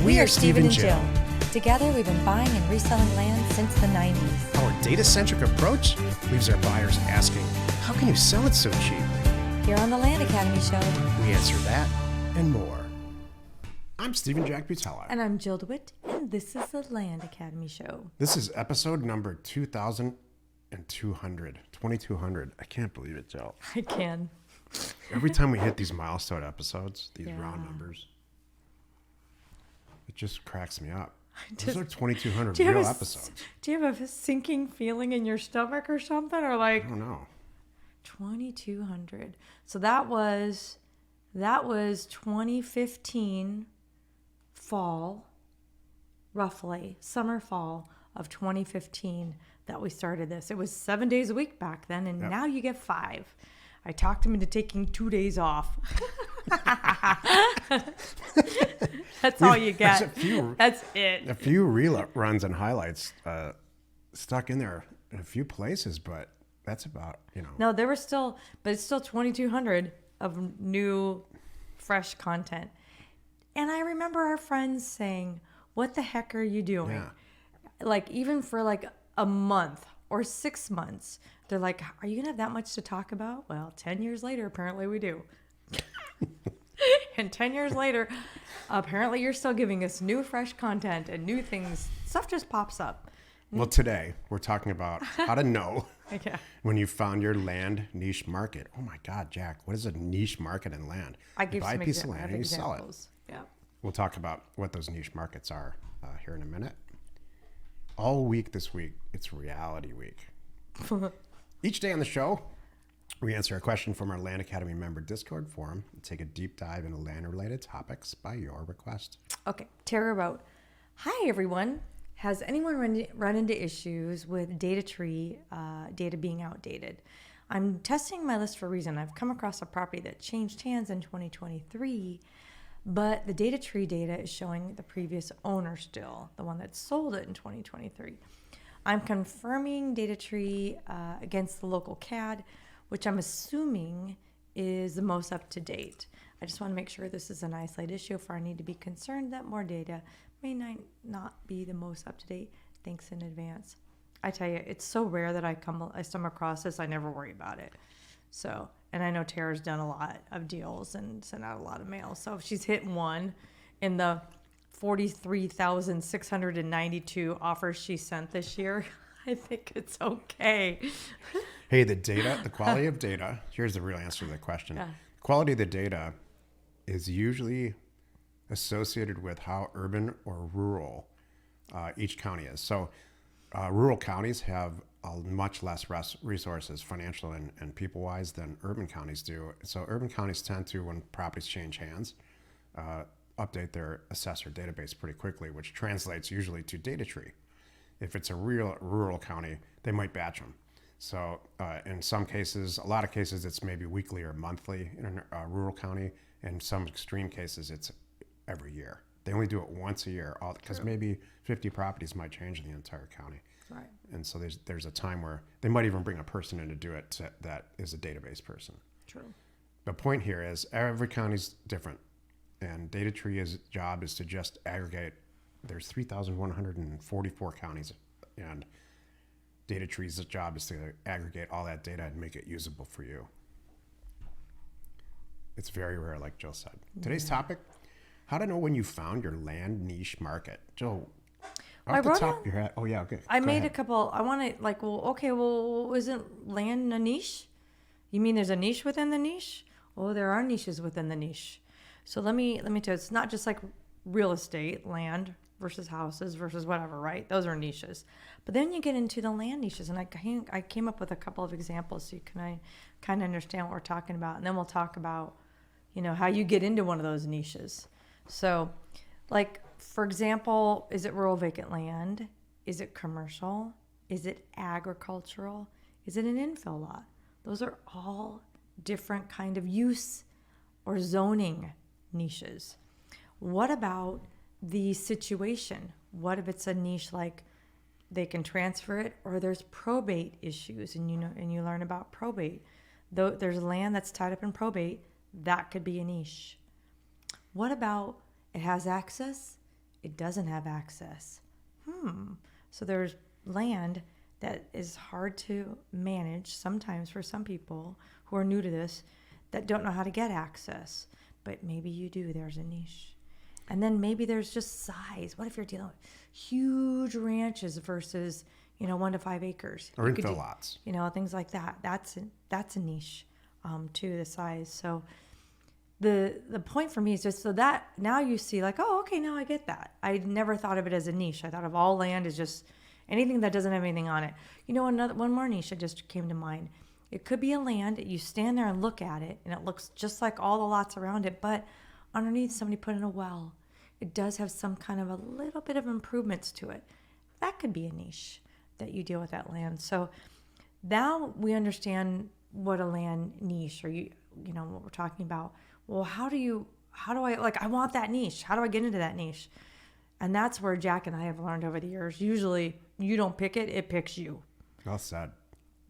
We are Steve and Jill. Together, we've been buying and reselling land since the 90s. Our data-centric approach leaves our buyers asking, how can you sell it so cheap? Here on the Land Academy Show, We answer that and more. I'm Stephen Jack Butala. And I'm Jill DeWit, and this is the Land Academy Show. This is episode number 2200. I can't believe it, Jill. I can. Every time we hit these milestone episodes, these round numbers, it just cracks me up. Those are 2,200 real episodes. Do you have a sinking feeling in your stomach or something? Or like, I don't know. 2,200. So that was 2015 fall, roughly, summer, fall of 2015 that we started this. It was 7 days a week back then, and now you get 5. I talked him into taking 2 days off. That's all you get. That's it. A few reruns and highlights stuck in there in a few places, but that's about, No, there were still, but it's still 2,200 of new, fresh content. And I remember our friends saying, what the heck are you doing? Yeah. Like, even for like a month or 6 months, they're like, are you going to have that much to talk about? Well, 10 years later, apparently we do. And 10 years later, apparently you're still giving us new, fresh content and new things. Stuff just pops up. Well, today we're talking about how to know Yeah. when you found your land niche market. Oh my God, Jack, what is a niche market in land? I give you buy some a piece of land and you sell it. examples. Yeah. We'll talk about what those niche markets are here in a minute. All week this week, it's reality week. Each day on the show, we answer a question from our Land Academy member Discord forum and take a deep dive into land-related topics by your request. Okay, Tara wrote, hi everyone. Has anyone run into issues with DataTree data being outdated? I'm testing my list for a reason. I've come across a property that changed hands in 2023, but the DataTree data is showing the previous owner still, the one that sold it in 2023. I'm confirming DataTree against the local CAD, which I'm assuming is the most up to date. I just want to make sure this is an isolated issue if I need to be concerned that more data may not be the most up to date. Thanks in advance. I tell you, it's so rare that I stumble across this. I never worry about it. So, and I know Tara's done a lot of deals and sent out a lot of mail. So if she's hit one in the 43,692 offers she sent this year, I think it's okay. Hey, the quality of data, here's the real answer to the question. Yeah. Quality of the data is usually associated with how urban or rural each county is. So rural counties have much less resources, financial and people-wise, than urban counties do. So urban counties tend to, when properties change hands, update their assessor database pretty quickly, which translates usually to DataTree. If it's a real rural county, they might batch them. So in some cases, a lot of cases, it's maybe weekly or monthly in a rural county. In some extreme cases, it's every year. They only do it once a year because maybe 50 properties might change in the entire county. Right. And so there's a time where they might even bring a person in to do it that is a database person. True. The point here is every county's different. And DataTree's job is to just aggregate. There's 3,144 counties, and DataTree's job is to aggregate all that data and make it usable for you. It's very rare, like Jill said. Today's topic, how to know when you found your land niche market. Jill, off the top of your head. Oh, yeah, okay. I made a couple. I want to, like, isn't land a niche? You mean there's a niche within the niche? Oh, there are niches within the niche. So let me tell you, it's not just like real estate, land versus houses versus whatever, right? Those are niches. But then you get into the land niches, and I came up with a couple of examples so you can kind of understand what we're talking about. And then we'll talk about, how you get into one of those niches. So, like, for example, is it rural vacant land? Is it commercial? Is it agricultural? Is it an infill lot? Those are all different kind of use or zoning niches. What about the situation? What if it's a niche like they can transfer it, or there's probate issues, and you learn about probate. Though there's land that's tied up in probate, that could be a niche. What about it has access it doesn't have access. So there's land that is hard to manage sometimes for some people who are new to this that don't know how to get access. But maybe you do. There's a niche. And then maybe there's just size. What if you're dealing with huge ranches versus, 1 to 5 acres? Or infill lots. Things like that. That's a niche too, the size. So the point for me is just so that now you see like, oh, okay, now I get that. I never thought of it as a niche. I thought of all land as just anything that doesn't have anything on it. One more niche that just came to mind. It could be a land that you stand there and look at it and it looks just like all the lots around it, but underneath somebody put in a well. It does have some kind of a little bit of improvements to it. That could be a niche that you deal with that land. So now we understand what a land niche or what we're talking about. Well, how do I I want that niche. How do I get into that niche? And that's where Jack and I have learned over the years. Usually you don't pick it, it picks you. Well said.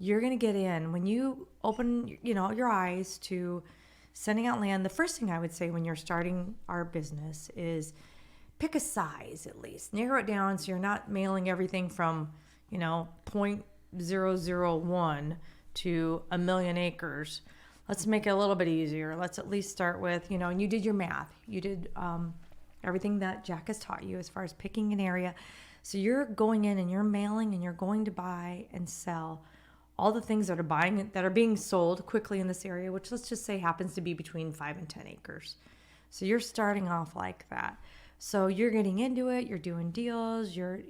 You're going to get in when you open, your eyes to sending out land. The first thing I would say when you're starting our business is pick a size at least. Narrow it down so you're not mailing everything from, 0.001 to 1 million acres. Let's make it a little bit easier. Let's at least start with, and you did your math. You did everything that Jack has taught you as far as picking an area. So you're going in and you're mailing and you're going to buy and sell all the things that are being sold quickly in this area, which let's just say happens to be between 5 and 10 acres. So you're starting off like that. So you're getting into it, you're doing deals, you're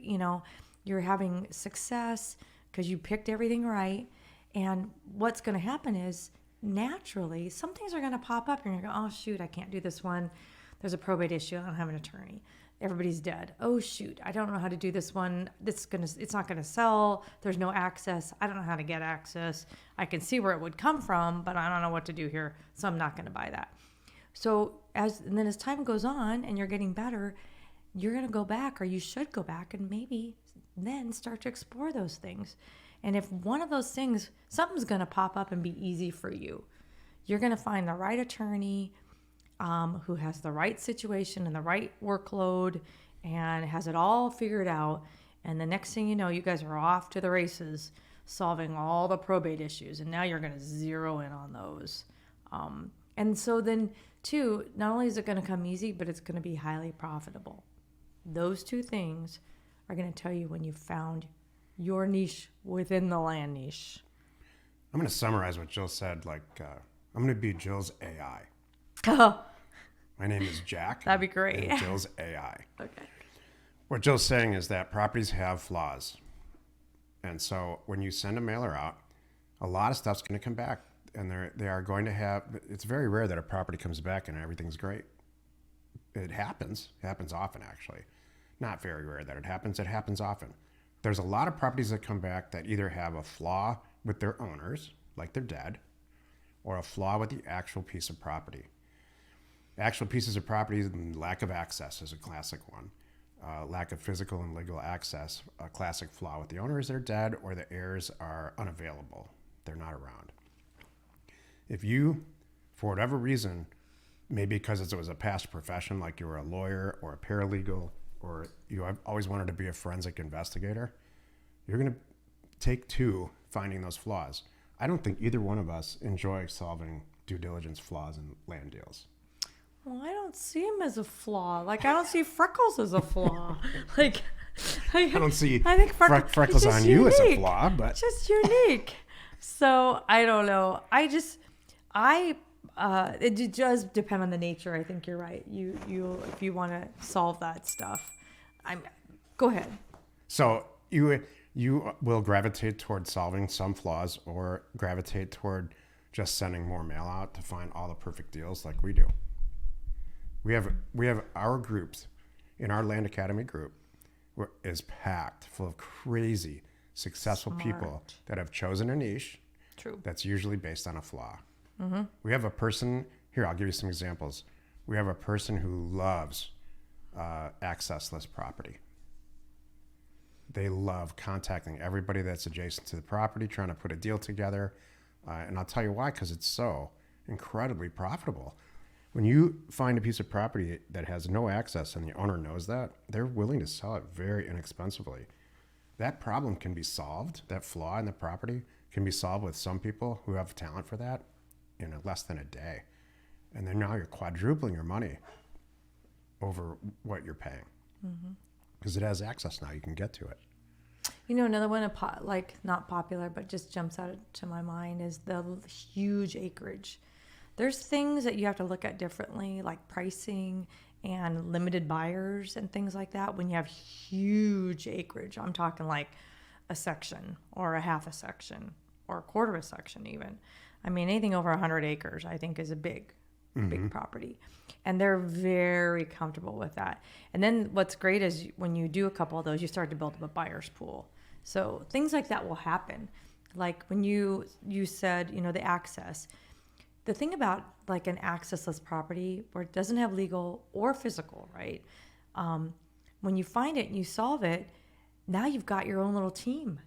having success because you picked everything right. And what's going to happen is naturally some things are going to pop up and you're going, oh shoot, I can't do this one. There's a probate issue. I don't have an attorney. Everybody's dead. Oh shoot, I don't know how to do this one. It's not gonna sell. There's no access. I don't know how to get access. I can see where it would come from, but I don't know what to do here, so I'm not gonna buy that. So then as time goes on and you're getting better, you're gonna go back, or you should go back, and maybe then start to explore those things. And if one of those things, something's gonna pop up and be easy for you, you're gonna find the right attorney. Who has the right situation and the right workload and has it all figured out. And the next thing you know, you guys are off to the races solving all the probate issues. And now you're going to zero in on those. And so then, too, not only is it going to come easy, but it's going to be highly profitable. Those two things are going to tell you when you've found your niche within the land niche. I'm going to summarize what Jill said. I'm going to be Jill's AI. Oh, My name is Jack. that'd be great. And Jill's AI. Okay. What Jill's saying is that properties have flaws. And so when you send a mailer out, a lot of stuff's going to come back. And they are going to have, it's very rare that a property comes back and everything's great. It happens. It happens often, actually. Not very rare that it happens. It happens often. There's a lot of properties that come back that either have a flaw with their owners, like they're dead, or a flaw with the actual piece of property. Actual pieces of property, lack of access is a classic one. Lack of physical and legal access, a classic flaw with the owners, they're dead, or the heirs are unavailable. They're not around. If you, for whatever reason, maybe because it was a past profession, like you were a lawyer or a paralegal, or you have always wanted to be a forensic investigator, you're going to take two finding those flaws. I don't think either one of us enjoy solving due diligence flaws in land deals. Well, I don't see him as a flaw. I don't see freckles as a flaw. I don't see think freckles on you as a flaw, but it's just unique. So I don't know. It does depend on the nature. I think you're right. You if you want to solve that stuff, go ahead. So you will gravitate toward solving some flaws, or gravitate toward just sending more mail out to find all the perfect deals like we do. We have our groups in our Land Academy group is packed full of crazy, successful people that have chosen a niche. True. That's usually based on a flaw. Mm-hmm. We have a person here. I'll give you some examples. We have a person who loves accessless property. They love contacting everybody that's adjacent to the property, trying to put a deal together. And I'll tell you why, because it's so incredibly profitable. when you find a piece of property that has no access and the owner knows that, they're willing to sell it very inexpensively. That problem can be solved. That flaw in the property can be solved with some people who have talent for that in less than a day. And then now you're quadrupling your money over what you're paying. Because it has access now. You can get to it. You know, another one, like not popular, but just jumps out to my mind is the huge acreage. There's things that you have to look at differently, like pricing and limited buyers and things like that. When you have huge acreage, I'm talking like a section or a half a section or a quarter of a section even. I mean, anything over 100 acres, I think is a big property. And they're very comfortable with that. And then what's great is when you do a couple of those, you start to build up a buyer's pool. So things like that will happen. Like when you said, you know, the access. The thing about like an accessless property where it doesn't have legal or physical, right? When you find it and you solve it, now you've got your own little team.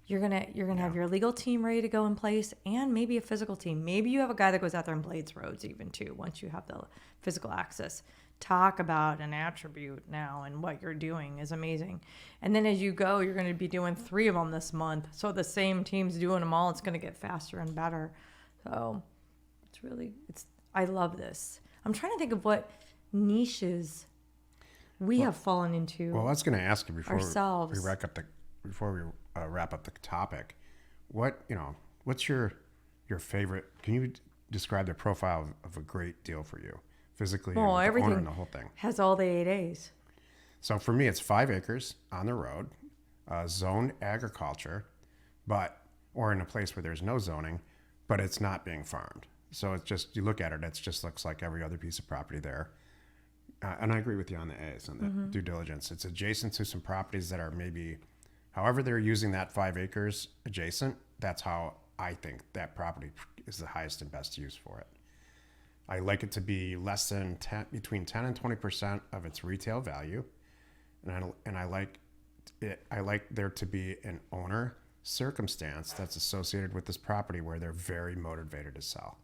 You're gonna have your legal team ready to go in place, and maybe a physical team. Maybe you have a guy that goes out there and blades roads even too. Once you have the physical access, talk about an attribute now, and what you're doing is amazing. And then as you go, you're going to be doing 3 of them this month. So the same team's doing them all. It's going to get faster and better. So I love this. I'm trying to think of what niches we have fallen into. Well, I was going to ask you before ourselves. we wrap up the topic. What's your favorite? Can you describe the profile of a great deal for you, physically, and with the owner and the whole thing? Has all the 8 A's. So for me, it's 5 acres on the road, zoned agriculture, or in a place where there's no zoning, but it's not being farmed. So it's just, you look at it, it just looks like every other piece of property there. And I agree with you on the A's, on the due diligence. It's adjacent to some properties that are maybe, however they're using that 5 acres adjacent, that's how I think that property is the highest and best use for it. I like it to be less than between 10 and 20% of its retail value. And I like there to be an owner circumstance that's associated with this property where they're very motivated to sell.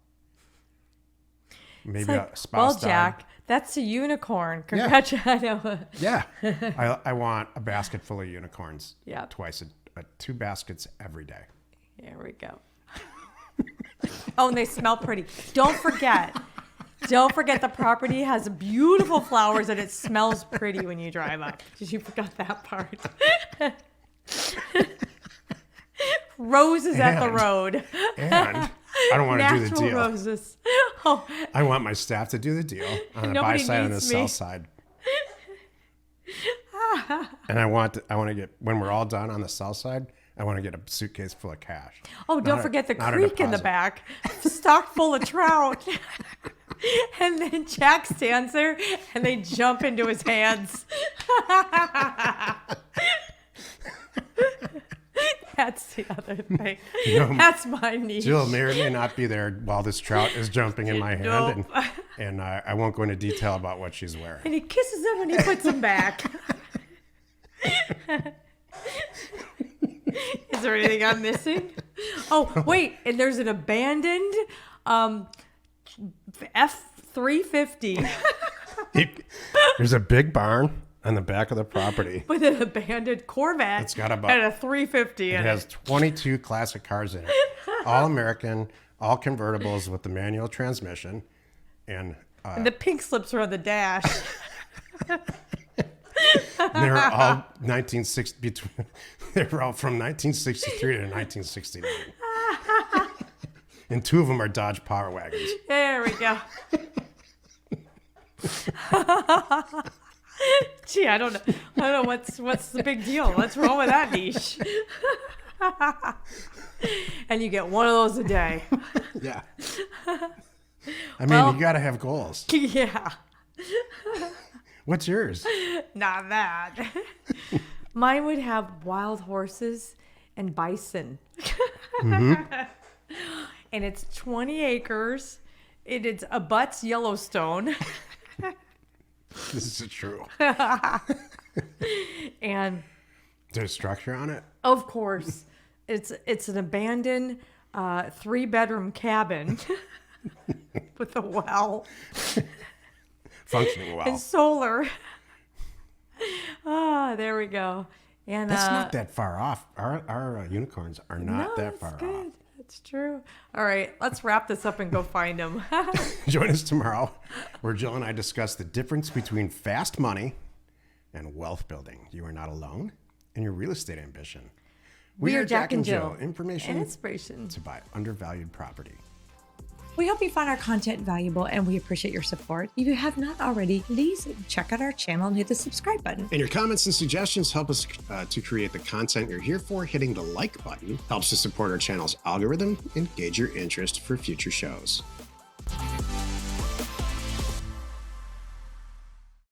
Maybe like, a spouse died. Jack, that's a unicorn. Congratulations. Yeah. I want a basket full of unicorns. Yeah. Twice, 2 baskets every day. Here we go. Oh, and they smell pretty. Don't forget the property has beautiful flowers and it smells pretty when you drive up. You forgot that part. Roses at the road. And I don't want to do the Natural deal. Roses. Oh. I want my staff to do the deal on the buy side and the sell side. And I want to get, when we're all done on the sell side, I want to get a suitcase full of cash. Oh, don't forget the creek in the back, stocked full of trout. And then Jack stands there and they jump into his hands. That's the other thing. That's my niche. Jill may or may not be there while this trout is jumping in my hand. Nope. And I won't go into detail about what she's wearing. And he kisses him and he puts him back. Is there anything I'm missing? Oh, wait. And there's an abandoned F-350. There's a big barn on the back of the property With an abandoned Corvette. It's got and a 350 It has 22 classic cars in it. All American, all convertibles with the manual transmission. And the pink slips are on the dash. they're all 1960. They were all from 1963 to 1969. And 2 of them are Dodge Power Wagons. There we go. Gee, I don't know what's the big deal. What's wrong with that niche? And you get one of those a day. Yeah. I mean, you got to have goals. Yeah. What's yours? Not that. Mine would have wild horses and bison. And it's 20 acres. It's abuts Yellowstone. This is true. And there's structure on it? of course, it's an abandoned 3-bedroom cabin with a well. functioning well. and solar. There we go. And That's not that far off. Our unicorns are not that far off. That's true. All right, let's wrap this up and go find them. Join us tomorrow where Jill and I discuss the difference between fast money and wealth building. You are not alone in your real estate ambition. We are Jack and Jill. Information And inspiration to buy undervalued property. We hope you found our content valuable and we appreciate your support. If you have not already, please check out our channel and hit the subscribe button. And your comments and suggestions help us to create the content you're here for. Hitting the like button helps to support our channel's algorithm and gauge your interest for future shows.